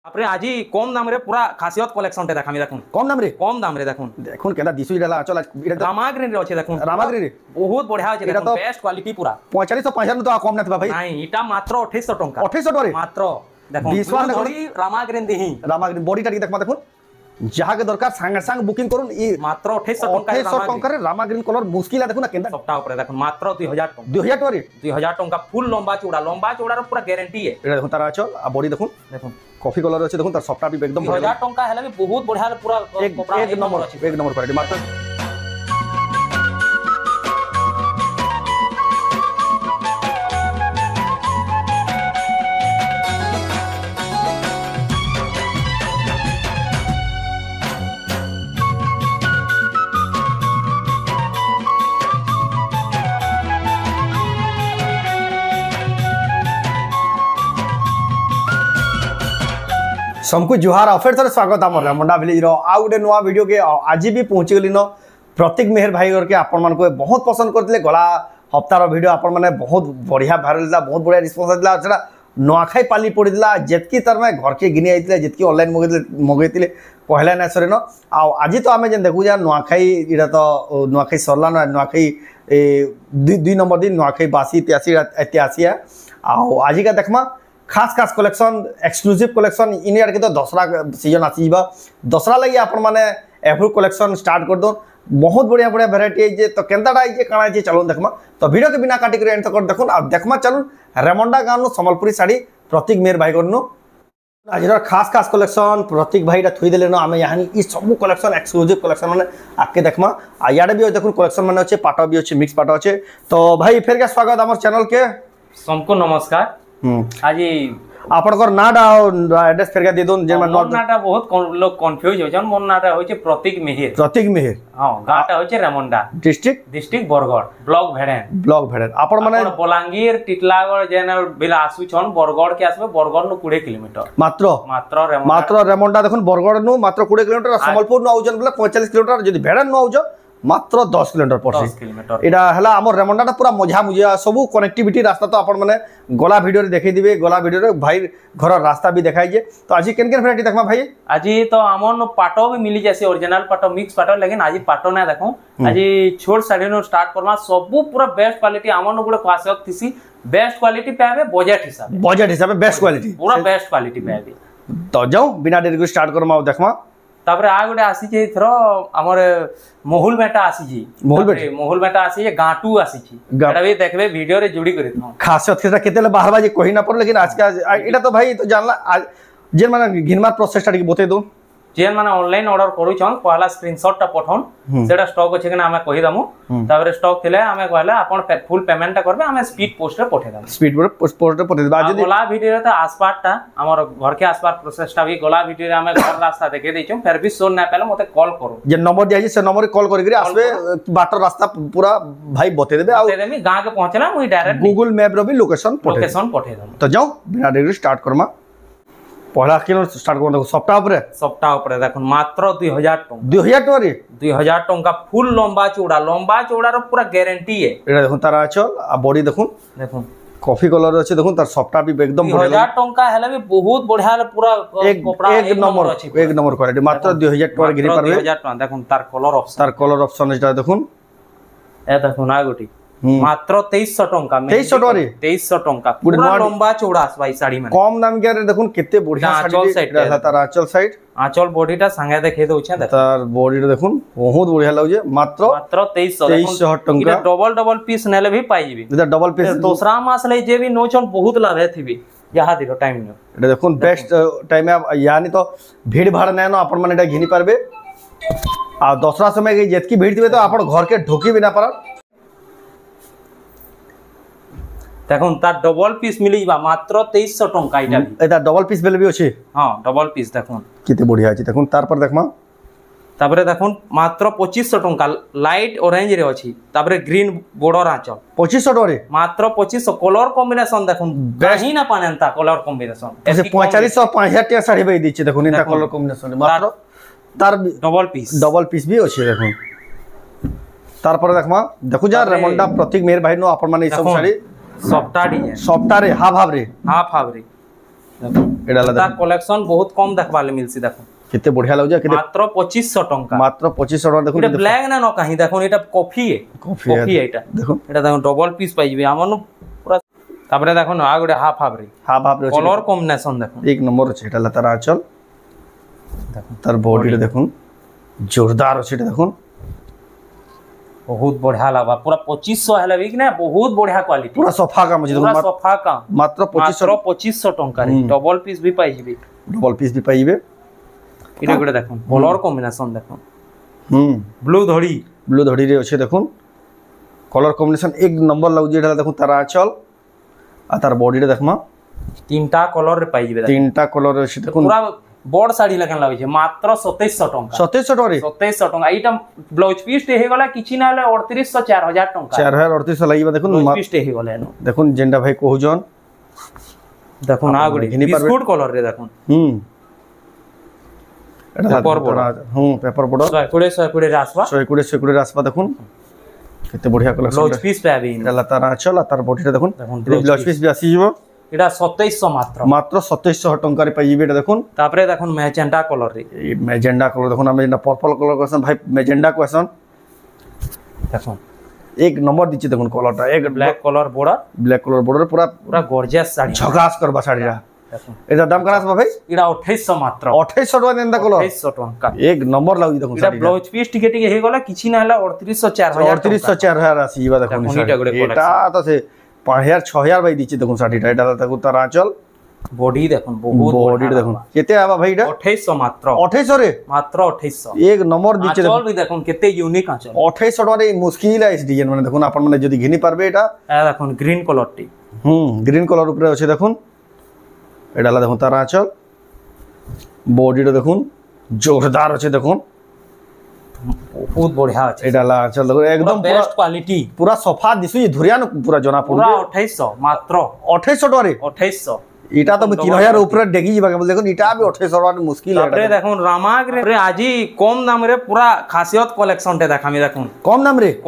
আপনি আজি কম দামরে পুরা খাসিয়ত কলেকশনটা দেখামি দেখুন কম দামরে দেখুন দেখুন কেটা দিশু ইডালা চল এটা তো রামাগ্রিন রে আছে দেখুন রামাগ্রিন রে বহুত বড়িয়া আছে এটা দেখুন তো বেস্ট কোয়ালিটি পুরা 4550 তো কম না থবা ভাই নাই এটা মাত্র 2800 টাকা 2800 টাকা মাত্র দেখুন বিশ্বাস না বড়ি রামাগ্রিন দেহি রামাগ্রিন বডিটা কি দেখবা দেখুন যাহাকে দরকার সাঙ্গে সাঙ্গ বুকিং করুন ই মাত্র 2800 টাকা রামাগ্রিন কলর মুশকিল দেখুন না কেনটা সবটা উপরে দেখুন মাত্র 2000 টাকা 2000 টাকা রে 2000 টাকা ফুল লম্বা চৌড়ার পুরা গ্যারান্টি है এটা দেখুন তারা চল আর বডি দেখুন কফি কলর আছে দেখুন তার সবটা भी एकदम 2000 টাকা হেলে भी বহুত বড়িয়া পুরা কপড়া এক নম্বর কোয়ালিটি মাত্র सबको जुहार फिर थोड़े स्वागत आम रेमुंडा विलेज आउ गोटे नुआ वीडियो के आज भी पहुँची गली न प्रतीक मेहर भाई घर के आपण मान बहुत पसंद करते गला हप्तार वीडियो आपण मैंने बहुत बढ़िया भाइराल था बहुत बढ़िया रिस्पन्स आता है नुआखाई पाली पड़ा जितकी तार मैं घर के घिनी आई जितकी ऑनलाइन मगई कहला ना सरे न आज तो आम जेन देखू नुआखाई इटा तो नुआखाई सरला ना नुआखाई दुई नंबर दिन नुआखाई बासी इतिहासी है आज का देखमा खास खास कलेक्शन एक्सक्लूसिव कलेक्शन इन आड़ के तो दसरा सीजन आसी दसरा लगी आपण मैंने एभ्रू कलेक्शन स्टार्ट कर दो बहुत बढ़िया बढ़िया भेराइटी है तो केनताटा है काଣା है चलो देखमा तो वीडियो के बिना काटी कर एंड तक देखो अब देखमा चलून रेमुंडा गाँव संबलपुरी साड़ी प्रतीक मेहर भाई करनु आज खास खास कलेक्शन प्रतीक भाई थोई देले आम यहाँ सब कलेक्शन एक्सक्लूसिव कलेक्शन मैंने आके देखमा इे भी देखो कलेक्शन मैंने अच्छे पाट भी अच्छे मिक्स पाट अच्छे तो भाई फिर क्या स्वागत आम चैनल के सबको नमस्कार आज आपनकर नाटा एड्रेस फेर दे दोन जेमा मोर नाटा बहुत लोग कंफ्यूज होछन मोर नाटा होचे प्रतीक मेहर हां गाटा होचे रेमुंडा डिस्ट्रिक्ट बरगढ़ ब्लॉक भेड़ेन आपन माने बलांगीर टिटलागढ़ जेन बिला आसु छन बरगढ़ के आसबे बरगढ़ नु 20 किलोमीटर मात्र रेमुंडा देखुन बरगढ़ नु मात्र 20 किलोमीटर संबलपुर नु आउजन बोले 45 किलोमीटर जदी भेड़ेन नु आउजो मात्र 10 किलोमीटर पड़सी इटा हला हमर रेमुंडाटा पूरा मझा मुझिया सब कनेक्टिविटी रास्ता तो आपण माने गला वीडियो रे देखै दिबे गला वीडियो रे भाई घर रास्ता भी देखाई जे तो आज केन केन वैरायटी देखमा भाई आज तो हमन पाटो भी मिली जैसे ओरिजिनल पाटो मिक्स पाटो लेकिन आज पाटो ना देखो आज छोट साड़ी नो स्टार्ट करमा सब पूरा बेस्ट क्वालिटी हमन गुडे खासियत थिसी बेस्ट क्वालिटी पे बजट हिसाब बेस्ट क्वालिटी पूरा बेस्ट क्वालिटी पे तो जाओ बिना देरी को स्टार्ट करमा देखमा तापर आ गोटे आसी जे थरो हमर मोहुल बेटा आसी जी मोहुल बेटा आसी जे गाटू आसी छी एटा भी देखबे वीडियो रे जुड़ी करित न खासियत केटा केतेले बाहर बाजे कहि ना पर लेकिन आज का एटा तो भाई तो जानला जे माने घिनमार प्रोसेस टा बते दो जेन माने ऑनलाइन ऑर्डर करू छन पहला स्क्रीनशॉट टा पठौन सेटा स्टॉक अछि कि हमें कहि दमु तापर स्टॉक थिले हमें कहला अपन फुल पेमेंट टा करबे हमें स्पीड पोस्ट रे पठे दम गला वीडियो रे तो आसपास टा हमर घर के आसपास प्रोसेस टा भी गला वीडियो रे हमें घर रास्ता देखे दै छम फिर भी सोन ना पहले मते कॉल करो जे नंबर दिया से नंबर कॉल करि आसबे बाटर रास्ता पूरा भाई बते देबे आ देमी गां के पहुंचला मुई डायरेक्ट गूगल मैप रो भी लोकेशन पठे दम तो जाओ बिना देरी स्टार्ट करमा पहला किलो स्टार्ट कर देखो सप्ताह ऊपर देखो मात्र 2000 टका 2000 टका रे 2000 टका फुल लंबा चौड़ा रो पूरा गारंटी है एटा देखो तारा चल आ बॉडी देखो कॉफी कलर अच्छे देखो तार सफ्टा भी एकदम 2000 टका हेले भी बहुत बढ़िया पूरा कपड़ा एक नंबर क्वालिटी मात्र 2000 टका गिरी परबे 2000 टका देखो तार कलर ऑप्शन एटा देखो ए देखो ना गोटी मात्र 2300 टका 2300 टका पूरा लंबा चौड़ा भाई साड़ी में कम दाम के देखो केते बढ़िया साड़ी तार आंचल बॉडीटा संगे देखे दउछे तार बॉडी देखो बहुत बढ़िया लागजे मात्र 2300 टका डबल पीस नेले भी पाई जीबी इधर डबल पीस दूसरा मास ले जे भी नोचन बहुत लाभ हेथिबी यहा दिरो टाइम न एटा देखो बेस्ट टाइम है यानी तो भीड़ भाड़ नै न अपन माने एटा घिनी पारबे आ दूसरा समय के जेतकी भीड़ थिबे तो अपन घर के ढोकी बिना पार देखो तार डबल पीस मिली बा मात्र 2300 टका एटा डबल पीस बेले भी अछि हां डबल पीस देखो किते बढ़िया अछि देखो तार पर देखमा तापरे देखो मात्र 2500 टका लाइट ऑरेंज रे अछि तापरे ग्रीन बॉर्डर आंचल 2500 टका रे मात्र 2500 कलर कॉम्बिनेशन देखो कहीं ना पानेंता कलर कॉम्बिनेशन ऐसे 4500 5000 टका साड़ी बई दिछि देखो निता कलर कॉम्बिनेशन मात्र तार डबल पीस भी अछि देखो तार पर देखमा देखो जा रेमुंडा प्रतीक मेहर भाई नो अपन माने सब साड़ी सफ्टा डिजाइन सफ्टा रे हाफ हाफ रे एडा ला ता कलेक्शन बहुत कम देखबाले मिलसी देखो केते बढ़िया लागो केते मात्र 2500 टंका मात्र 2500 टका देखो এটা ব্ল্যাক না ন কাহি দেখুন এটা কফি কফি এটা देखो এটা দেখুন ডবল পিস পাই যাবে আমার পুরা তারপরে দেখুন আ গডে হাফ হাফ রে কলর কম্বিনেশন দেখুন एक नंबर আছে এটা লা তার আঁচল দেখুন তার বডিটা দেখুন जोरदार আছে এটা দেখুন बहुत बढ़िया लगा पूरा 2500 है लगी ना बहुत बढ़िया क्वालिटी पूरा सोफा काम আছে पूरा सोफा का मात्र 2500 टंका रे डबल पिस भी पाई जिबे डबल पिस भी पाइबे এটা করে দেখুন কলর কম্বিনেশন দেখুন ব্লু ধড়ি রে আছে দেখুন কলর কম্বিনেশন এক নম্বর লাগুছে এটা দেখুন তার আঁচল আর তার বডিটা দেখমা তিনটা কলর রে পাই জিবে তিনটা কলর আছে দেখুন পুরা বড় শাড়ি লাগান লাগিছে মাত্র 2700 টাকা 2700 টাকা রে 2700 টাকা এইটা ব্লাউজ পিস তে হে গলা কিছু না হলে 3800 4000 টাকা 4038 লাগিবা দেখুন ব্লাউজ পিস তে হে গলে দেখুন যেটা ভাই কহুজন দেখুন আগড়ি বিস্কুট কলর রে দেখুন এটা পেপার বড় পেপার বড় 120 রে আসবা 120 রে আসবা দেখুন কেতে বঢ়িয়া কালেকশন ব্লাউজ পিস পাবি এটা তার আঁচল আর তার বডিটা দেখুন ব্লাউজ পিস বি আসি যাব এটা 2700 মাত্র 2700 টাকা রে পাইবে এটা দেখুন তারপরে দেখুন ম্যাজেন্টা কলর রে এই ম্যাজেন্ডা কলর দেখুন আমি এটা পার্পল কলর কোশ্চেন ভাই ম্যাজেন্ডা কোশ্চেন দেখুন एक नंबर দিচ্ছে দেখুন কলরটা এক ব্ল্যাক কলর বর্ডার পুরা গর্জিয়াস শাড়ি ঝকাস করবা শাড়িটা দেখুন এটা দাম কেন আসবে ভাই এটা 2800 মাত্র 2800 টাকা দেন দা কলর 2800 টাকা এক নম্বর লাগুছি দেখুন এটা ব্লাউজ পিস টিকে টিকে হে গলা কিছু না হলে 3800 4000 আসিবা দেখুন এটা তো সে 5000 6000 ভাই দিচ্ছে দেখুন শাড়িটা এটা দেখুন তার আঁচল বডি দেখুন বহুত বডি দেখুন কেতে আবা ভাই এটা 2800 মাত্র 2800 রে মাত্র 2800 এক নম্বর দিচ্ছে আঁচল भी দেখুন কেতে ইউনিক আঁচল 2800 টাকা রে মুশকিল আছে ডিজাইন মানে দেখুন আপন মানে যদি ঘিনি পারবে এটা দেখুন গ্রিন কলরটি গ্রিন কলর উপরে আছে দেখুন এটা লা দেখুন তার আঁচল বডিটা দেখুন जोरदार আছে দেখুন बहुत बढ़िया আছে এটা লা আঁচল দেখুন একদম বেস্ট কোয়ালিটি পুরা সফা দিছু ধুরিয়ান পুরা জনা পড়বে পুরা 2800 মাত্র 2800 টাকা রে 2800 এটা তো 3000 উপরে ডেগি যাবে বল দেখুন এটা भी 2800 টাকা মুশকিল তারপরে দেখুন রামাগ্রে আজি কম দাম রে পুরা খাসিয়ত কালেকশনটা দেখামি দেখুন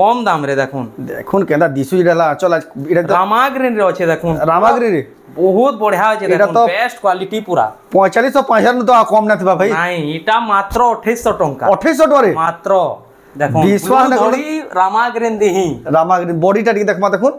কম দাম রে দেখুন দেখুন কেদা দিছু এটা লা চল এটা রামাগ্রে রে আছে দেখুন রামাগ্রি রে বহুত বঢ়িয়া আছে দেখুন বেস্ট কোয়ালিটি পুরা 4550 ন তো কম না থিবা ভাই নাই এটা মাত্র 2800 টাকা 2800 টাকা রে মাত্র দেখুন বিশ্বাস না করি রামাগ্রে দেহি রামাগ্রি বডিটা কি দেখমা দেখুন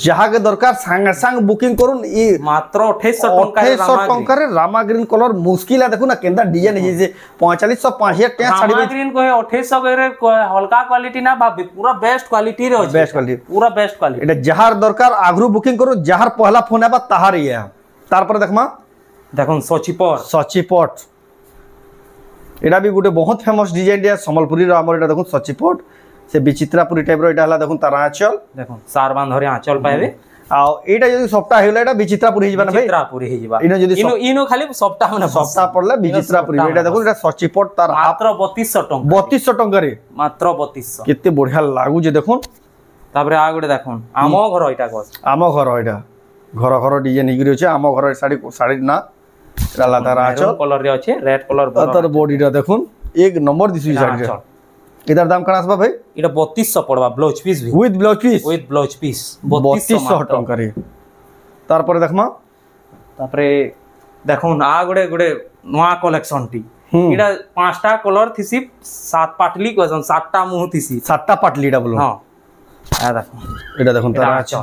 যাহাকে দরকার সাঙ্গে সাঙ্গ বুকিং করুন ই মাত্র 2800 টাকা রে রামাগ্রিন কলর মুশকিল দেখুন না কেন্দা ডিজাইন হইছে 4550 টাকা শাড়ি রামাগ্রিন কহে 2800 করে হালকা কোয়ালিটি না ভাবি পুরা বেস্ট কোয়ালিটি রে আছে বেস্ট কোয়ালিটি পুরা বেস্ট কোয়ালিটি এটা যাহার দরকার আগ্রু বুকিং করুন যাহার পহলা ফোন আবা তাহার ইয়া তারপরে দেখমা দেখুন সচিপট এটা भी গোটে বহুত ফেমাস ডিজাইন দিয়া সম্বলপুরি র আমর এটা দেখুন সচিপট সে বিচিত্রাপুরি টাইপ র এটা হলা দেখুন তার আঁচল দেখুন চার বান ধরে আঁচল পাইবে আও এটা যদি সপ্তাহ হইলে এটা বিচিত্রাপুরি হই যাবে না ভাই বিচিত্রাপুরি হই যাবে ইনো যদি ইনো খালি সপ্তাহ মানে সপ্তাহ পড়লে বিচিত্রাপুরি এটা দেখুন এটা সচিপট তার মাত্র 3200 টাকা 3200 টাকা রে মাত্র 3200 কেতে বঢ়িয়া লাগু যে দেখুন তারপরে আ গড়ে দেখুন আম ঘর এটা কস আম ঘর এটা ঘর ডিজাইন হিগরি আছে আম ঘর শাড়ি না এটা লাদার আঁচল কলর রে আছে রেড কলর তার বডিটা দেখুন এক নম্বর দিছি শাড়ি এটার দাম কেন আসবা ভাই এটা 3200 পড়বা blouse piece with blouse piece 3200 টাকা রে তারপরে দেখমা তারপরে দেখুন আ গড়ে নয়া কালেকশনটি এটা পাঁচটা কলর থিসি সাত পাটলি কজন সাতটা মুহ থিসি সাতটা পাটলিটা বলুন হ্যাঁ দেখুন এটা দেখুন তার আচ্ছা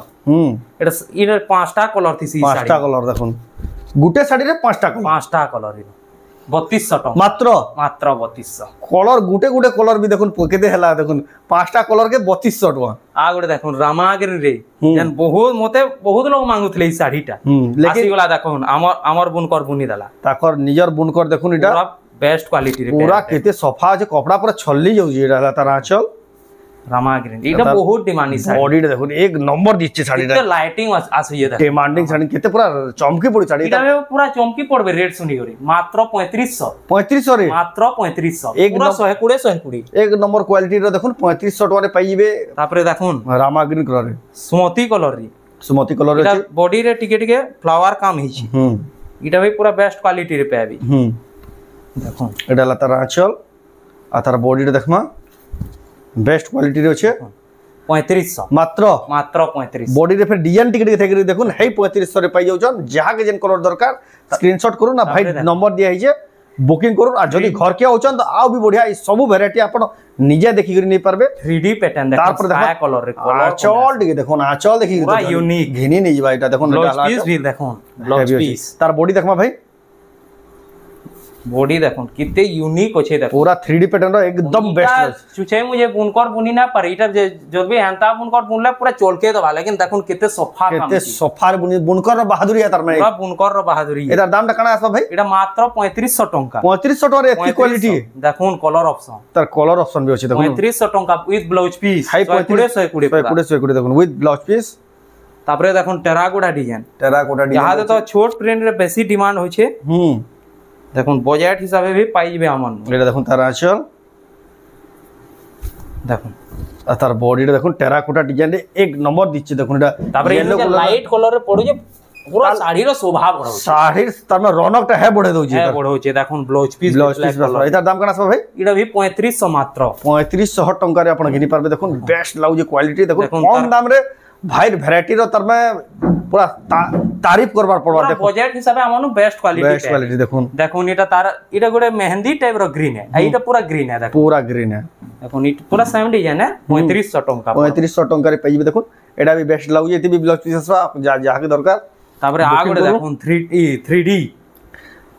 এটা পাঁচটা কলর থিসি পাঁচটা কলর দেখুন গুটে শাড়িরে পাঁচটা কলর 3200 টাকা মাত্র 3200 কলর গুটে কলর বি দেখুন পকেতে হেলা দেখুন পাঁচটা কলর কে 3200 টাকা আ গড়ে দেখুন রামাগিরি রে যেন বহুত লোক মাগুথলে এই শাড়িটা আসি গলা দেখুন আমার বুনকর বুনি দেলা তাকর নিজর বুনকর দেখুন এটা বেস্ট কোয়ালিটি রে পুরা কেতে সফা আছে কপড়া পুরা ছল্লি যাউজি এটা তার আঁচল রামাগিরি এটা বহুত ডিমান্ডিং শাড়ি বডিটা দেখুন এক নম্বর দিচ্ছে শাড়িটা এটা লাইটিং আসিয়ে দেখুন ডিমান্ডিং শাড়ি কেতে পুরা চমকি পড়ি শাড়ি এটা পুরা চমকি পড়বে রেট শুনি করে মাত্র 3500 রে মাত্র 3500 পুরা 120 এক নম্বর কোয়ালিটির দেখুন 3500 টাকা পাইবে তারপরে দেখুন রামাগিরি কলরে সুমতি কলর এটা বডি রে টিকে ফ্লাওয়ার কাম হিছি এটা ভাই পুরা বেস্ট কোয়ালিটি রে পাবি দেখুন এটা তার আঁচল আর তার বডিটা দেখমা বেস্ট কোয়ালিটির আছে 3500 मात्र मात्र 3500 बॉडी रे फिर डिजाइन टिके टिके थेकरी देखुन हे 3500 रे पाई जाउछन जहा के जेन कलर दरकार स्क्रीनशॉट करू ना भाई नंबर दिया है जे बुकिंग करू आ जदी घर के आउछन तो आ भी बढ़िया सब वैरायटी आपण निजे देखि करी नै परबे 3D पैटर्न देखो साया कलर रे कलर आचल टिके देखुन आचल देखि पूरा यूनिक घिनी नै जिबा एटा देखुन ब्लाउज पीस भी देखुन ब्लाउज पीस तार बॉडी देखमा भाई बॉडी देखुन किते यूनिक अछि देखो पूरा 3D पैटर्न रो एकदम बेस्ट छुछे मुझे बुनकर बुनी ना पर इटा जो भी हंता बुनकर बुनले पूरा चोलके दबा लेकिन देखुन किते सफा काम केते सफार बुनी बुनकर रो बहादुरी है तार में पूरा बुनकर रो बहादुरी एटार दाम काना आसबा भाई एटा मात्र 3500 टंका 3500 टका रे एती क्वालिटी देखुन कलर ऑप्शन तार कलर ऑप्शन भी अछि देखुन 3500 टंका विथ ब्लाउज पीस हाई 120 देखुन विथ ब्लाउज पीस तापरे देखुन टेराकोटा डिजाइन डिजाइन यहां तो छोट प्रिंट रे बेसी डिमांड होय छे देखुन बजट हिसाबे भी पाई जेबे हमन एटा देखुन तार आचल देखुन आ तार बॉडी रे देखुन टेराकोटा डिजाइन रे एक नंबर दिछि देखुन एटा तापरे लाइट कलर रे पडु जे पूरा साड़ी रो शोभा बढ़ौ साड़ी तार में रौनक टा है बढ़े दउ जे है बढ़ौ छे देखुन ब्लाउज पीस एटार दाम काना सब भाई इडा भी 3500 मात्र 3500 टंका रे आपण घिनी पारबे देखुन बेस्ट लाउ जे क्वालिटी देखुन कम दाम रे भाई वैरायटी रो तार में पूरा तारीफ करबार पड़बा देखो बजट हिसाबे हमनु बेस्ट क्वालिटी देखुन देखुन इटा तार इटा गोटे मेहंदी टाइप रो ग्रीन है एटा पूरा ग्रीन है देखो पूरा ग्रीन है देखुन इट पूरा सेम डिजाइन है 3500 टंका 3500 टंका रे पाइबे देखुन एटा भी बेस्ट लाउ जे भी ब्लाउज पीस जा के दरकार तापरे आ गोटे देखुन 3D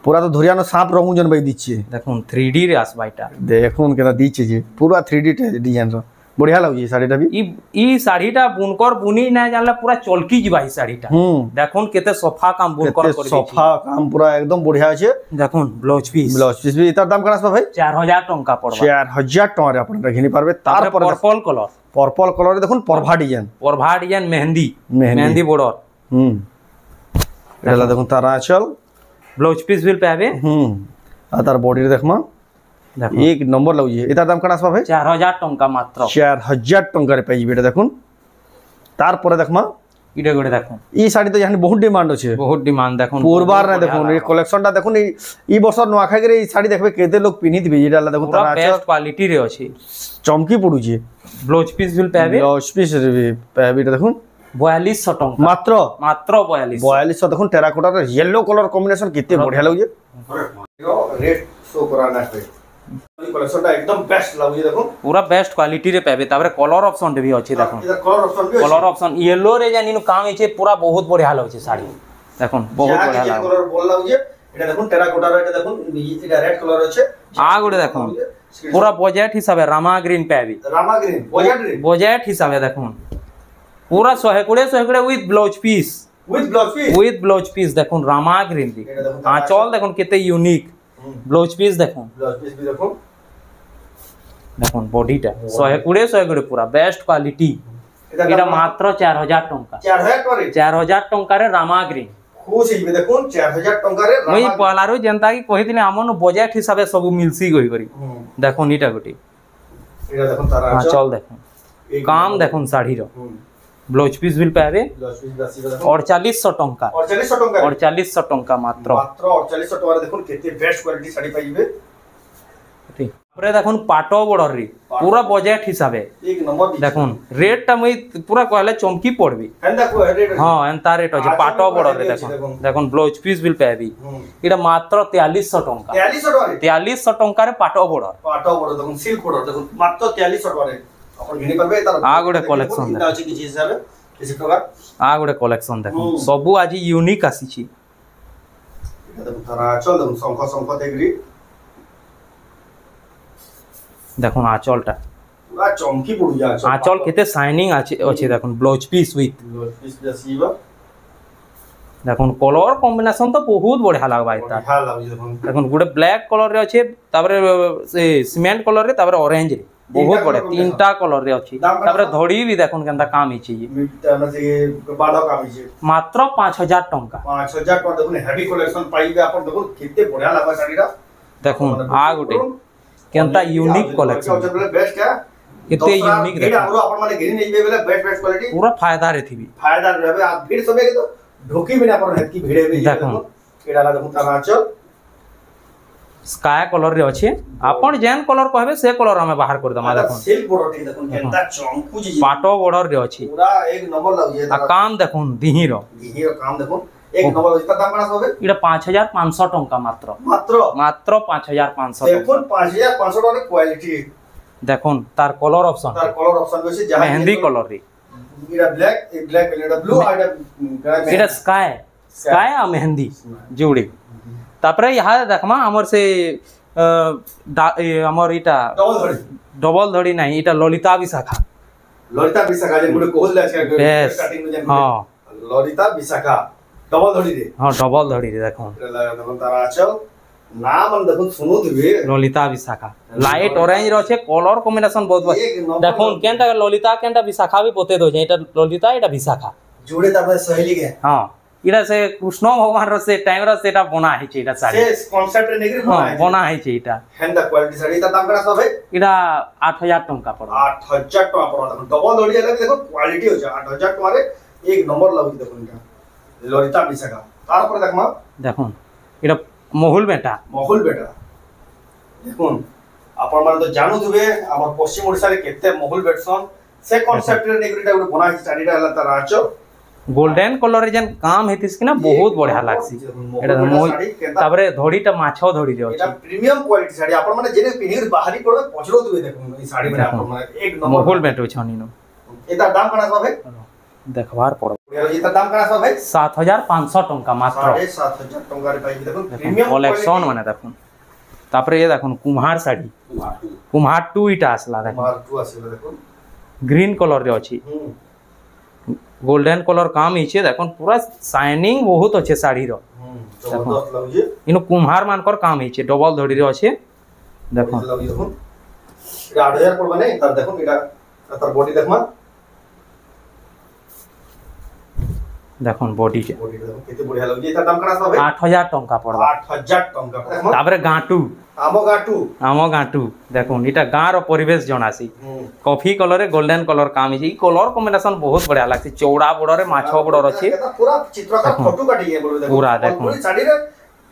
पूरा तो धुरियानो सांप रहू जन भाई दिछि देखुन 3D रे आसबा इटा देखुन केना दिछि जे पूरा 3D डिजाइन रो बढ़िया लागु ये साड़ीटा भी ई साड़ीटा बुनकर बुनी ना जानले पूरा चलकी जिबा ई साड़ीटा देखुन केते सफा काम बुनकर कर दी सफा काम पूरा एकदम बढ़िया छै देखुन ब्लाउज पीस भी इतार दाम कना भाई 4000 टंका पड़बा 4000 टका रे आपण घिनी पारबे तार पर पर्पल कलर देखुन परभा डिजाइन मेहंदी बॉर्डर एला देखुन तार आचल ब्लाउज पीस भी पाबे आ तार बॉडी रे देखमा एक नंबर लाउ जे एतार दाम कना आसबा भाई 4000 टंका मात्र 4000 टंका रे पाई बेटा देखुन तार पर देखमा इडे गोटे देखुन ई साड़ी तो यानी बहुत डिमांड अछि बहुत डिमांड देखुन पूर्वार ने देखुन ये कलेक्शन टा देखुन ई वर्ष नुआ खाइ के ई साड़ी देखबे केते लोग पिनी दिबे जेटा देखुन तार बेस्ट क्वालिटी रे अछि चमकी पडु जे ब्लाउज पीस भी पाबे ब्लाउज पीस रे भी पाबे देखुन 4200 टंका मात्र 4200 देखुन टेराकोटा रे येलो कलर कॉम्बिनेशन केते बढ़िया लागु जे रेड शो कराना है कलेक्शन टा एकदम बेस्ट लागु जे देखुन पूरा बेस्ट क्वालिटी रे पाबे ताबरे कलर ऑप्शन भी अछि देखुन कलर ऑप्शन येलो रे जानिनु काम छै पूरा बहुत बढ़िया लागु छै साड़ी देखुन बहुत बढ़िया लागु कलर बोल लागु जे एटा देखुन टेराकोटा रे एटा देखुन एटा रेड कलर अछि आ गोटे देखुन पूरा बजट हिसाबे रामा ग्रीन पाबे रामा ग्रीन बजट हिसाबे देखुन पूरा 120 with blouse piece blouse piece देखुन रामा ग्रीन दी हां चल देखुन केते यूनिक ब्लाउज पीस देखुन भी देखुन देखुन बॉडीटा 120 पूरा बेस्ट क्वालिटी एटा मात्र 4000 टंका 4000 टंका रे रामा ग्रीन खुश हिबे देखुन 4000 टंका रे मई पलारो जनता की कहिदिने हमन बजट हिसाबे सब मिलसी गई करी देखुन इटा गोटी एटा देखुन तारा हां चल देखुन काम देखुन साड़ी रो ब्लाउज पीस भी पाबे 4800 टंका 4800 टंका मात्र 4800 टका देखुन केते बेस्ट क्वालिटी साड़ी पाइबे तापरे देखुन पाटो बॉर्डर री पूरा बजट हिसाबे एक नंबर देखुन रेट टा मई पूरा कहले चमकी पड़बी एंदा को रेट हां एंता रेट अछि पाटो बॉर्डर रे देखुन देखुन ब्लाउज पीस भी पाबी एटा मात्र 4300 टंका 4300 टंका रे पाटो बॉर्डर देखुन सिल्क बॉर्डर देखुन मात्र 4300 टका रे अपन घिनी परबे तार आ गोटे कलेक्शन देखा अछि किछि हिसाबे किछि प्रकार आ गोटे कलेक्शन देखुन सबु आज यूनिक आसी छी देखुन तारा चल देखुन संख देगरी देखुन आंचलटा पूरा चमकी पडु जा आंचल केते शाइनिंग अछि देखुन ब्लाउज पीस जसीबा देखुन कलर कॉम्बिनेशन तो बहुत बढ़िया लागबा इता बढ़िया लागु देखुन गुडे ब्लैक कलर रे अछि ताबरे से सीमेंट कलर रे ताबरे ऑरेंज रे बहुत बढ़िया तीनटा कलर रे अछि ताबरे धड़ी भी देखुन केनता काम हिची मिटा से बाडो काम हिची मात्र 5000 टंका 5000 टका देखुन हेवी कलेक्शन पाइबे आपन देखुन केते बढ़िया लागबा साडीरा देखुन आ गुटे केनता यूनिक कलेक्शन बेस्ट है केते यूनिक देखा हमरो अपन माने घेरी नै बेले बेस्ट क्वालिटी पूरा फायदा रे थीबी फायदा रहबे आ भीड़ सबे के तो ढोकी बिना अपन हेत की भिड़े भी देखुन एडाला देखुन तारा आचल स्काई कलर रे अछि आपण जेन कलर कहबे से कलर हमें बाहर कर दमा देखो सिल्क बॉर्डर ठीक देखो केनता चमकू जी पाटो बॉर्डर रे अछि पूरा एक नंबर लग जे आ काम देखो दिही रो काम देखो एक नंबर इसका दाम कना होबे इटा 5500 टंका मात्र मात्र 5500 देखो 5500 टका क्वालिटी देखो तार कलर ऑप्शन होइसे जहां मेहंदी कलर रे इटा ब्लैक इटा ब्लू आ इटा स्काई आ मेहंदी जोड़ी तापरे यहाँ देखमा हमर से हमर इटा डबल धड़ी नहीं इटा ललिता विशाखा जे गुडे कोहल स्टार्टिंग में जन हां ललिता विशाखा डबल धड़ी रे हां डबल धड़ी रे देखो तारा आचल नाम देखो सुनो दिबे ललिता विशाखा लाइट ऑरेंज रो छे कलर कॉम्बिनेशन बहुत देखो केनटा ललिता केनटा विशाखा भी पोते दो जे इटा ललिता इटा विशाखा जोड़े तापर सहेली के हां इटा से कृष्ण भगवान रो से टाइम रो सेटा बना है छै इटा साड़ी से कांसेप्ट रे नेगरी बना है छै इटा हेंदा क्वालिटी साड़ी ता दाम करा सब है इटा 8000 टंका पड़ 8000 टका पड़ डबल धड़ी अलग देखो क्वालिटी हो छै 8000 टका रे एक नंबर लगि देखो इटा ललिता विशाखा तार पर देखमा देखो इटा मोहुल बेटा देखो आपण माने तो जानू थबे हमर पश्चिम ओडिसा रे केते मोहुल बेटसन से कांसेप्ट रे नेगरीटा गुड बना है साड़ीटा हला तार आचो गोल्डन कलर रे जन काम हेतिस कि ना बहुत बढ़िया लागसी एटा ताबरे धड़ीटा माछो धड़ी रे एटा प्रीमियम क्वालिटी साड़ी आपण माने जेने पिनिर बाहरी पड़बे पछरो दुबे देखो ई साड़ी में आपण माने एक नंबर मोहुल बेटो छनी नो एटा दाम कना सब है देखबार पड़ो एटा दाम कना सब है 7500 टंका मात्र 7500 टंका रे पाई देखो प्रीमियम कलेक्शन माने देखो तापरे ये देखो कुम्हार साड़ी कुम्हार 2 इटा आसला देखो कुम्हार 2 आसला देखो ग्रीन कलर रे अछि गोल्डन कलर काम हिचे देखो पूरा शाइनिंग बहुत अच्छे साड़ी रो जबरदस्त लगजे इनो कुम्हार मानकर काम हिचे डबल धड़ी रे अच्छे देखो एटा 8000 पड़बा नै तार देखो एटा तार बॉडी देखमा देखो बॉडी के देखो केते बढ़िया लगजे एटा दाम कना सब है 8000 टंका पड़बा 8000 टंका ताबरे गांटू आमो गांटू देखो इटा गां रो परिवेश जणासी कॉफी कलर रे गोल्डन कलर काम हिची कलर कॉम्बिनेशन बहुत बढ़िया लागसी चौड़ा बड़ रे माछो बड़ अछि पूरा चित्रकार फोटो काटी है बोल देखो पूरा देखो पूरी साड़ी रे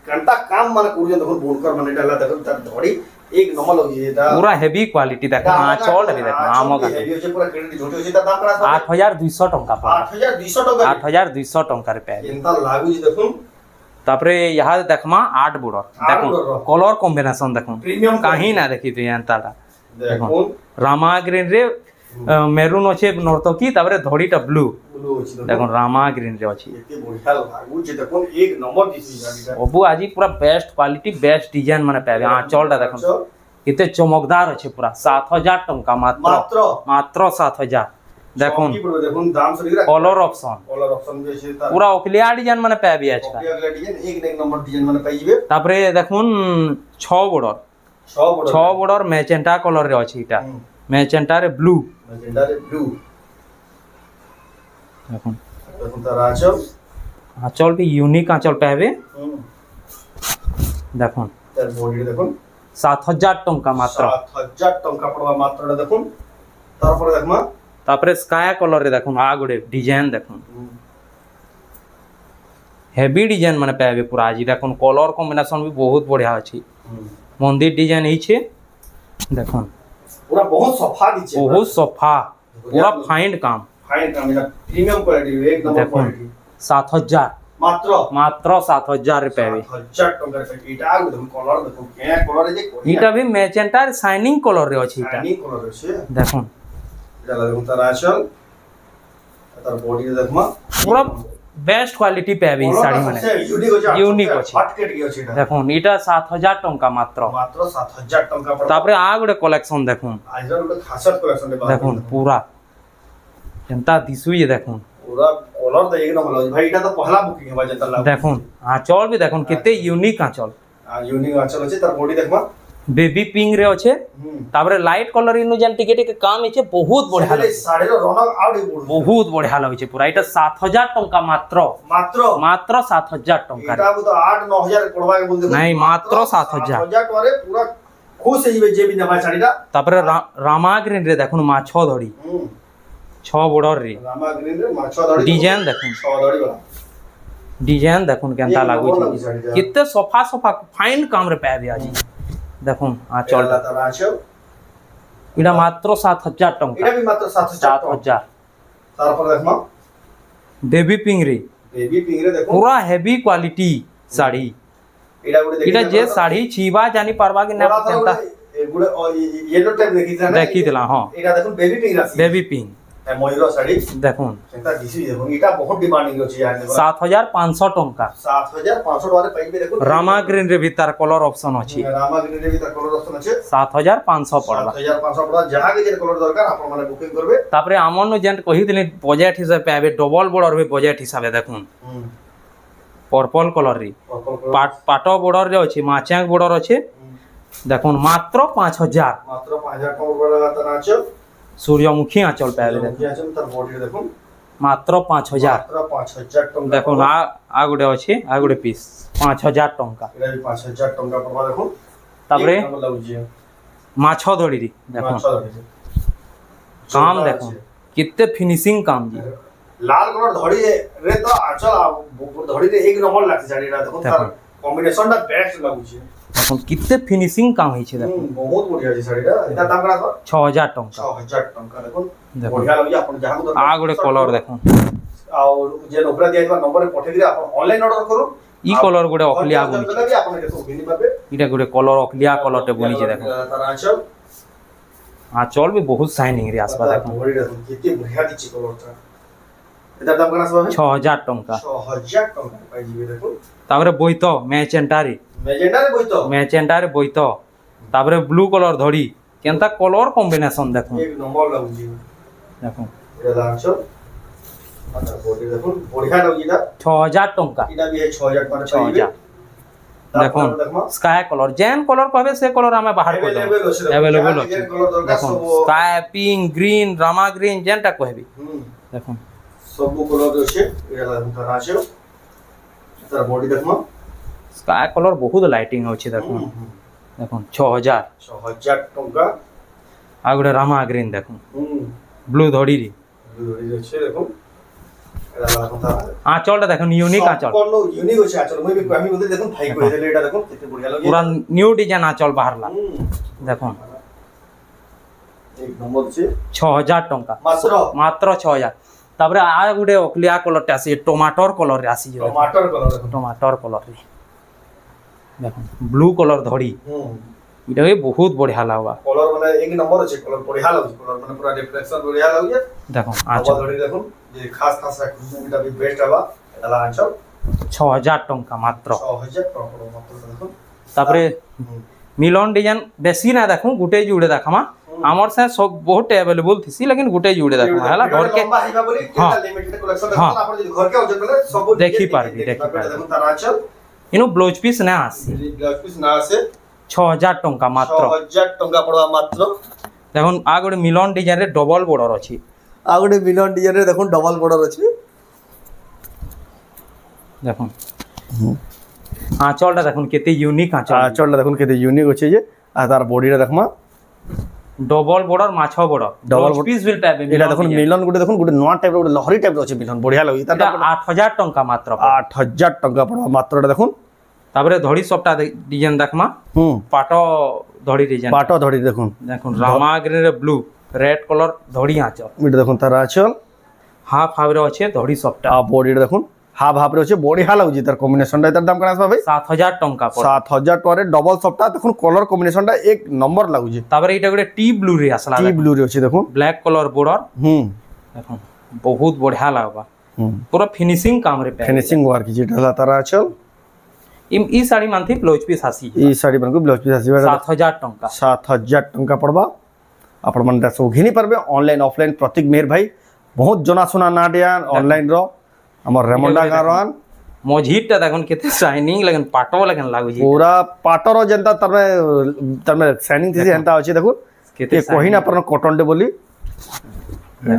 कंता काम माने कुरियन देखो बुनकर माने डाला देखो तार धड़ी एक नंबर लगी एटा पूरा हेवी क्वालिटी देखो आंचल रे देखो आमो गांटू हेवी होचे पूरा क्रेडिट झोटी होचे दाम करा 8200 टंका पड़ा 8200 टका 8200 टंका रे पे एंता लागु जी देखो तापरे यहाँ देखमा 8 बॉर्डर देखो कलर कॉम्बिनेशन देखो कहीं ना देखी तो एंताटा देखो रामा ग्रीन रे मेरून अछि नर्तकी तापरे धड़ीटा ब्लू देखो रामा ग्रीन रे अछि एते बढ़िया लागु जे देखो एक नंबर दिसी गाड़ीटा ओबु आजी पूरा बेस्ट क्वालिटी बेस्ट डिजाइन माने पाबे आंचलटा देखो केते चमकदार अछि पूरा 7000 टंका मात्र 7000 देखो दाम से कलर ऑप्शन भी छै पूरा ओकलिया डिजाइन माने पाबे अछि ओकलिया डिजाइन एक नंबर डिजाइन माने पाइबे तापरे देखुन 6 बॉर्डर मैजेंटा कलर रे अछि इटा मैजेंटा रे ब्लू देखुन तार आंचल भी यूनिक आंचल पाबे देखुन तार बॉडी देखुन 7000 टंका मात्र 7000 टंका पड़वा मात्र देखुन तार पर देखमा तापरे स्काई कलर रे देखुन आ गुडे डिजाइन देखुन हेवी डिजाइन माने पाबे पूरा आज देखुन कलर कॉम्बिनेशन भी बहुत बढ़िया अछि मंदिर डिजाइन ही छे देखुन पूरा बहुत सफा दिछे बहुत सफा पूरा फाइन काम एटा प्रीमियम क्वालिटी एक नंबर क्वालिटी 7000 मात्र 7000 रे पाबे 7000 टका रे एटा देखो कलर देखो के कलर जे इटा भी मैजेंटा शाइनिंग कलर रे अछि इटा शाइनिंग कलर छे देखुन एटा देखो तार आचल तार बॉडी देखमा पूरा बेस्ट क्वालिटी पाबे साड़ी माने यूनिक अछि हटकेट की अछि देखो इटा 7000 टंका मात्र 7000 टंका पर तापरे आ गुडे कलेक्शन देखो आइजर गुडे खासत कलेक्शन दे देखो पूरा जनता दिसुई देखो पूरा कलर तो एक नंबर लग भाई एटा तो पहला बुकिंग है जनता लाग देखो आंचल भी देखो केते यूनिक आंचल यूनिक आंचल अछि तार बॉडी देखमा बेबी पिंक रे अच्छे तापरे लाइट कलर इनु जन टिके टिके काम हिचे बहुत बढ़िया लगे साड़ी रो रौनक आउट बहुत बढ़िया लगे छे पूरा एटा 7000 टंका मात्र 7000 टंका एटा तो 8 9000 पड़वा के बोल दे नहीं मात्र 7000 टरे पूरा खुश हिबे जे भी नबा साड़ीटा तापरे रामा ग्रीन रे देखुन माछो धड़ी 6 बॉर्डर रे रामा ग्रीन रे माछो धड़ी डिजाइन देखुन 6 धड़ी वाला डिजाइन देखुन केनता लागु छे कित्ते सफा फाइन काम रे पाबे आजी দেখুন আঁচল তার আঁচল এটা মাত্র 7000 টাকা এটা বি মাত্র 7000 তারপর দেখো বেবি পিংরি দেখো পুরা হেভি কোয়ালিটি শাড়ি এটা যে শাড়ি ছিবা জানি পারবা কি না কেনতা এগুলো ইয়েলো টাইপ দেখি দিলা হ্যাঁ এটা দেখুন বেবি পিঙ্ক আছে বেবি পিঙ্ক ময়ূর শাড়ি দেখুন সেটা দিছি দেখুন এটা বহুত ডিমান্ডিং আছে ইয়ার 7500 টাকা 7500 টাকা পাইবে দেখুন রামা গ্রিন রে ভিতর কলর অপশন আছে রামা গ্রিন রে ভিতর কলর অপশন আছে 7500 পড়বা 7500 পড়া যাহা কে যে কলর দরকার আপন মানে বুকিং করবে তারপরে আমন যেন কহিতলি বাজেট হিসাবে পাবে ডবল বর্ডর হবে বাজেট হিসাবে দেখুন पर्पल कलर री पाटो बॉर्डर रे अछि माचांग बॉर्डर अछि देखुन मात्र 5000 टका वाला तना आंचल सूर्यमुखी आंचल पाबे आंचल तर बॉडी देखुन मात्र 5000 टका देखुन आ गुडे अछि आ गुडे पीस 5000 टका एरा 5000 टका पड़बा देखुन तापरे माछो धड़ी री देखुन काम देखुन कितने फिनिशिंग काम जी लाल कलर धड़ी रे तो आंचल धड़ी रे एक नंबर लागছে শাড়িটা দেখুন তার কম্বিনেশনটা বেস্ট লাগুছে দেখুন কিতনে ফিনিশিং কাম হইছে দেখুন বহুত বঢ়িয়া আছে শাড়িটা এটা দাম কত 6000 টাকা 6000 টাকা দেখুন বঢ়িয়া লাগছে আপন যাহা को आ गुडे कलर देखुन और जे नोकरा दिया दिबा नंबर पठे दिले आपन ऑनलाइन ऑर्डर करू ई कलर गुडे अखलिया गुनी भी आपन के सुविधा पाबे इटा गुडे कलर अखलिया कलर टे बुनी जे देखुन तार आंचल आंचल भी बहुत शाइनिंग रे आसबा देखुन बढी देखुन कितने बढ़िया दिछि कलरटा এটা দাম কেন আসবে 6000 টাকা 6000 টাকা পাই দিবে দেখুন তারপরে বইতো ম্যাজেন্টারি বইতো তারপরে ব্লু কলর ধড়ি কেনতা কলর কম্বিনেশন দেখুন এক নম্বর লাগুজি দেখুন এটা লাগাছো আচ্ছা বডি দেখুন বড়িয়া লাগুজি না 6000 টাকা এটা বি 6000 টাকা পাইবে দেখুন স্কাই কলর জেন কলর পাবে সে কলর আমি বাহার করে अवेलेबल আছে দেখুন স্কাই পিঙ্ক গ্রিন রামা গ্রিন জেনটা কইবি দেখুন सब कलर আছে এটা তার আছে তার বডি দেখো স্কাই কলর বহুত লাইটিং আছে দেখুন দেখুন 6000 টাকা আগুড়ে রামা গ্রিন দেখুন ব্লু ধড়ি রি আছে দেখুন এটা দেখুন তার আঁচলটা দেখুন ইউনিক আঁচল কোন ইউনিক আছে আঁচল মই আমি বলতে দেখুন ভাই কই দিলে এটা দেখুন কত বঢ়িয়া লাগে পুরা নিউ ডিজাইন আঁচল বাহারলা দেখুন এক নম্বর আছে 6000 টাকা মাত্র 6000 তারপরে আ গুডে অকলিয়া কলরটা আসি টমেটোর কলর রে আসি টমেটোর কলর রে দেখুন ব্লু কলর ধড়ি এটা বহুত বঢ়িয়া লাগবা কলর মানে এক নম্বর আছে কলর বঢ়িয়া লাগে কলর মানে পুরা রিফ্লেকশন বঢ়িয়া লাগে দেখুন আচ্ছা ধড়ি দেখুন যে খাস খাস এটা বি বেস্ট হবা এটা আনছো 6000 টাকা মাত্র 6000 টাকা মাত্র দেখুন তারপরে মিলন ডিজাইন বেশি না দেখুন গুটে জুড়ে দেখামা আমার সাথে সব বহুত अवेलेबल থিসি लेकिन গুটে জুড়ে দেখামা হলা ঘর के লম্বা হইবা বলি কেটা লিমিটেড কালেকশন দেখুন আপনি যদি ঘর কে অর্ডার করলে সব দেখি পারবি দেখুন তার আঁচল ইনো ব্লাউজ পিস না আসি ব্লাউজ পিস না আছে 6000 টাকা মাত্র 6000 টাকা পড়বা মাত্র দেখুন আ গোটে মিলন ডিজাইন রে ডবল বর্ডর আছে আ গোটে মিলন ডিজাইন রে দেখুন ডবল বর্ডর আছে দেখুন আঁচলটা দেখুন কেতে ইউনিক আঁচলটা দেখুন কেতে ইউনিক আছে যে আর তার বডিটা দেখমা ডবল বর্ডর মাছ বড় ডবল পিস বিল পাবে এটা দেখুন মিলন গুটে দেখুন গুটে নয়া টাইপ গুটে লহরি টাইপ আছে মিলন বঢ়িয়া লাগি এটা 8000 টাকা মাত্র 8000 টাকা পড়বা মাত্র এটা দেখুন তারপরে ধড়ি সবটা ডিজাইন দেখমা পাটো ধড়ি ডিজাইন পাটো ধড়ি দেখুন দেখুন রামা গ্রিন রে ব্লু রেড কলর ধড়ি আঁচল এটা দেখুন তার আঁচল হাফ হাফরে আছে ধড়ি সবটা আর বডিটা দেখুন হাফ হাফরে আছে বঢ়িয়া লাগুজি তার কম্বিনেশনটা এটার দাম কেন আসবা ভাই 7000 টাকা পড়ে 7000 টাকা রে ডবল সবটা দেখুন কলর কম্বিনেশনটা এক নম্বর লাগুজি তারপরে এটা গুটে টি ব্লু রে আসলা টি ব্লু রে আছে দেখুন ব্ল্যাক কলর বর্ডর দেখুন বহুত বঢ়িয়া লাগবা পুরো ফিনিশিং কাম রে ফিনিশিং ওয়ার্ক যেটা তার আঁচল ই শাড়ি মানথি ব্লাউজ পিস আসি ই শাড়ি মানকু ব্লাউজ পিস আসি 7000 টাকা 7000 টাকা পড়বা আপন মানে সব ঘিনি পারবে অনলাইন অফলাইন প্রতীক মেহের ভাই বহুত জনাশুনা না ডিয়া অনলাইন র আমার রেমন্ডা গারওয়ান মজিটা দেখুন কেতে শাইনিং লাগন পাটো লাগন লাগুজি পুরা পাটর যেনতা তরমে শাইনিং থিসি হেনতা আছে দেখুন কেতে কহিনা পরন কটন ডে বলি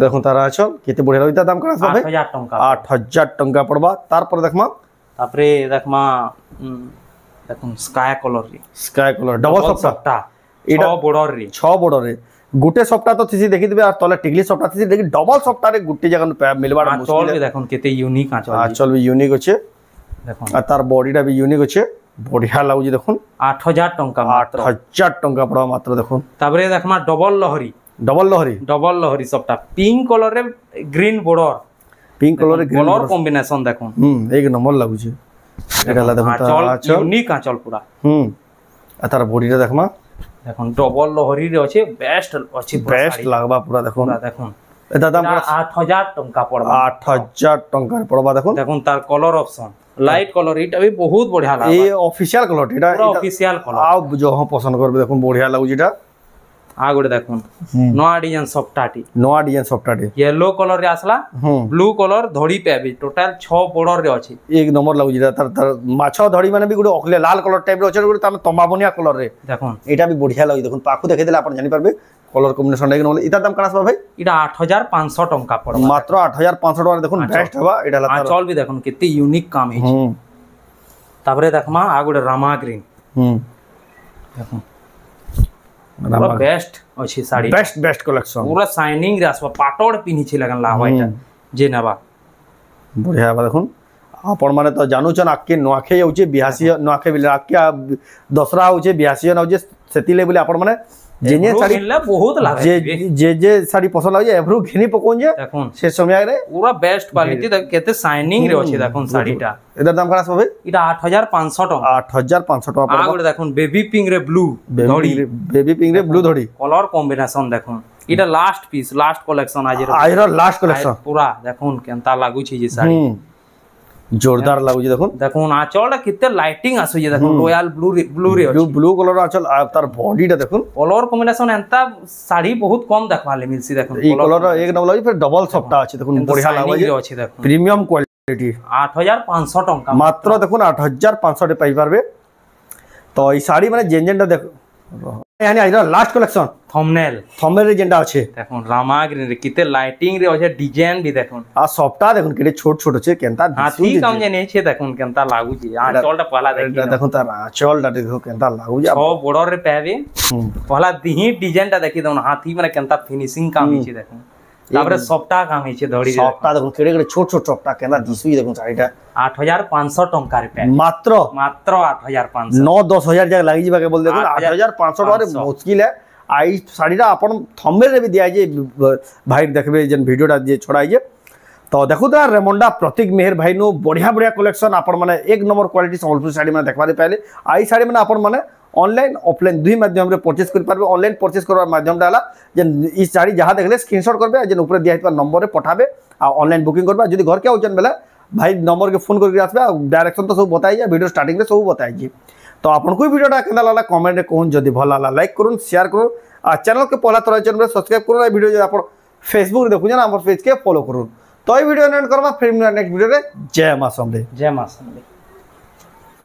দেখুন তারা আছো কেতে বড়িয়া লাগি দাম কোন আছে ভাই 8000 টাকা 8000 টাকা পড়বা তারপর দেখমা তারপরে দেখমা দেখুন স্কাই কলর ডবল সফটা এটা বর্ডর রে 6 বর্ডর রে গুটে সফটা তো থিসি দেখি দিবে আর তলে টিকলি সফটা থিসি দেখি ডবল সফটা রে গুটি জায়গা মিলবার মুশকিল চল দেখুন কেতে ইউনিক আঁচল আঁচল বি ইউনিক আছে দেখুন আর তার বডিটা বি ইউনিক আছে बढ़िया लागुची देखुन 8000 टंका मात्र 8000 टंका पड़वा मात्र देखुन ताबरे देखमा डबल लहरी सबटा पिंक कलर रे ग्रीन बॉर्डर पिंक कलर रे कलर कॉम्बिनेशन देखुन एक नंबर लागुची एटाला देखुन आंचल यूनिक आंचल पूरा आ तार बॉडी रे देखमा देखुन डबल लहरी रे अछि बेस्ट लागबा पूरा देखुन एटा दाम 8000 टंका पड़बा 8000 टंका पड़बा देखुन तार कलर ऑप्शन लाइट कलर इटा भी बहुत बढ़िया लागबा ये ऑफिशियल कलर इटा पूरा ऑफिशियल कलर आ जो हम पसंद करबे देखुन बढ़िया लागुची इटा आ गोटे देखुन नवा डिजाइन सफ्टाटी येलो कलर रे आसला ब्लू कलर धड़ी पे भी टोटल 6 बॉर्डर रे अछि एक नंबर लागुची तार माछो धड़ी माने भी गुडे अखले लाल कलर टाइप रे अछि गुडे तामे तंबाबनिया कलर रे देखुन एटा भी बढ़िया लागुची देखुन पाखु देखै देला आपण जानि परबे कलर कॉम्बिनेशन एक नंबर इता दाम काना सब भाई इटा 8500 टंका पड़बा मात्र 8500 टका देखुन बेस्ट हवा एटा ला चल भी देखुन केते यूनिक काम है ताबरे देखमा आ गुडे रामा ग्रीन देखुन पूरा बेस्ट अछि साड़ी बेस्ट कलेक्शन पूरा शाइनिंग रे आसबा पाटोड पिनी छी लगन लावा एटा जे नेबा बढ़िया बा देखुन आपण माने तो जानू छन आके नोआखे होचे बिहासी नोआखे बिले आके दसरा होचे बिहासी न होचे सेति ले बोले आपण माने जे साड़ी बहुत लागे जे साड़ी पसंद लागे एभरू घिनी पकोन जे देखुन से समय रे पूरा बेस्ट क्वालिटी केते शाइनिंग रे अछि देखुन साड़ीटा एदार दाम काना सब भाई इटा 8500 टका 8500 टका आ गोटे देखुन बेबी पिंक रे ब्लू धड़ी कलर कॉम्बिनेशन देखुन इटा लास्ट पीस लास्ट कलेक्शन आजिर लास्ट कलेक्शन पूरा देखुन केनता लागु छी जे साड़ी जोरदार लागुची देखुन आंचल किते लाइटिंग आसु जे देखुन रॉयल ब्लू कलर आंचल तार बॉडी टा देखुन कलर कॉम्बिनेशन एंता साड़ी बहुत कम देखबा ले मिलसी देखुन ई कलर एक नंबर लागि फिर डबल सफ्टा अछि देखुन बढ़िया लागै अछि देखुन प्रीमियम क्वालिटी 8500 टंका मात्र देखुन 8500 रे पाइ परबे तो ई साड़ी माने जेन टा देख यानी आइरा लास्ट कलेक्शन थंबनेल रे जेंडा अछि देखुन रामा ग्रीन रे किते लाइटिंग रे अछि डिजाइन भी देखुन आ सफ्टा देखुन केते छोट छोट अछि केनता हाथी काम जे नै छै देखुन केनता लागु छी आंचल टा पहला देखुन तार आंचल टा देखो केनता लागु जा 6 बॉर्डर रे पेबे पहला दिही डिजाइन टा देखि दउन हाथी माने केनता फिनिशिंग काम छै देखुन ताबरे सफ्टा काम छै धड़ी सफ्टा देखुन केड़े छोट छोट सफ्टा केनता दिसुई देखुन साड़ीटा 8500 टंका रे पे मात्र 8500 9-10,000 जगह लागि जिबा के बोल देखुन 8500 टका रे मुश्किल है आई साड़ीटा अपन थंबनेल रे भी दिया जे भाई देखबे जन वीडियोटा जे छड़ाई जे तो देखु त रेमंडा प्रतीक मेहर भाई नो बढ़िया कलेक्शन आपण माने एक नंबर क्वालिटी संबलपुर साड़ी माने देखबा दे पहले आई साड़ी माने आपण माने ऑनलाइन ऑफलाइन दुई माध्यम रे परचेस कर पारबे ऑनलाइन परचेस करबार माध्यम डाला जे ई साड़ी जहां देखले स्क्रीनशॉट करबे जे ऊपर दिया हितबा नंबर रे पठाबे आ ऑनलाइन बुकिंग करबे जदी घर के आउचन बेला भाई नंबर के फोन करके आसबे डायरेक्शन तो सब बताई जा वीडियो स्टार्टिंग रे सब बताई जी तो आपन कोई वीडियोटा केना लागला कमेंट रे कहून जदी भल लागला लाइक करून शेयर करून आ चैनल के पहला तरह चैनल रे सब्सक्राइब करून आ वीडियो जे आपन फेसबुक रे देखु ना हमर पेज के फॉलो करून तो ई वीडियो एंड करबा फिर नेक्स्ट वीडियो रे जय मां समले।